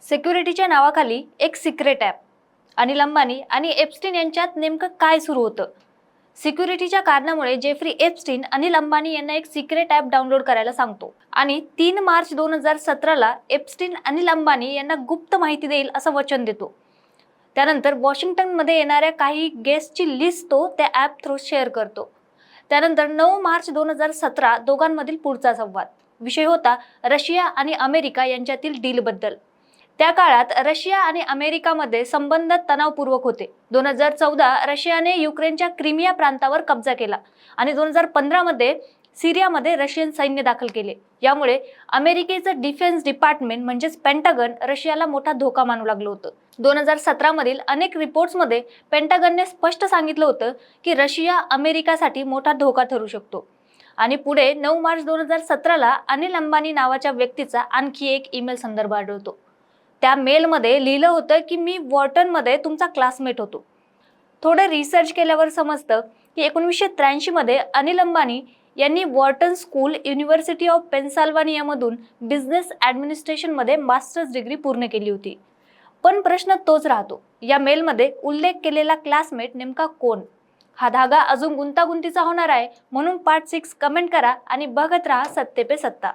सिक्युरिटीच्या नावाखाली एक secret app. Anil Ambani आणि एप्स्टीन यांच्यात नेमकं काय सुरू होतं? सिक्युरिटीच्या कारणामुळे जेफ्री एप्स्टीन अनिल अंबानी यांना एक सिक्रेट ॲप डाउनलोड करायला सांगतो आणि 3 मार्च 2017ला एप्स्टीन अनिल अंबानी यांना गुप्त माहिती देईल असं वचन देतो. त्यानंतर वॉशिंग्टनमध्ये येणाऱ्या काही गेस्टची लिस्ट तो त्या ॲप थ्रू शेअर करतो. त्यानंतर 9 मार्च 2017 दोघांमधील पुढचा संवाद. विषय होता रशिया आणि अमेरिका यांच्यातील डीलबद्दल. त्या काळात रशिया आणि अमेरिकामध्ये संबंध तणावपूर्वक होते. 2014 रशियाने युक्रेनच्या क्रिमिया प्रांतावर कब्जा केला आणि 2015 मध्ये सिरियामध्ये रशियन सैन्य दाखल केले. यामुळे अमेरिकेचं डिफेन्स डिपार्टमेंट म्हणजेच पेंटागन रशियाला मोठा धोका मानू लागलं होतं. 2017 मधील अनेक रिपोर्ट्समध्ये पेंटागनने स्पष्ट सांगितलं होतं की रशिया अमेरिकासाठी मोठा धोका ठरू शकतो. आणि पुढे 9 मार्च 2017ला अनिल अंबानी नावाच्या व्यक्तीचा आणखी एक ईमेल संदर्भ आढळतो. त्या मेलमध्ये लिहिलं होतं की मी वॉर्टनमध्ये तुमचा क्लासमेट होतो. थोडे रिसर्च केल्यावर समजतं की 1983 मध्ये अनिल अंबानी यांनी वॉर्टन स्कूल युनिव्हर्सिटी ऑफ पेन्सिल्व्हानियामधून बिझनेस ॲडमिनिस्ट्रेशनमध्ये मास्टर्स डिग्री पूर्ण केली होती. पण प्रश्न तोच राहतो, या मेलमध्ये उल्लेख केलेला क्लासमेट नेमका कोण? हा धागा अजून गुंतागुंतीचा होणार आहे. म्हणून पार्ट 6 कमेंट करा आणि बघत राहा सत्ते पे सत्ता.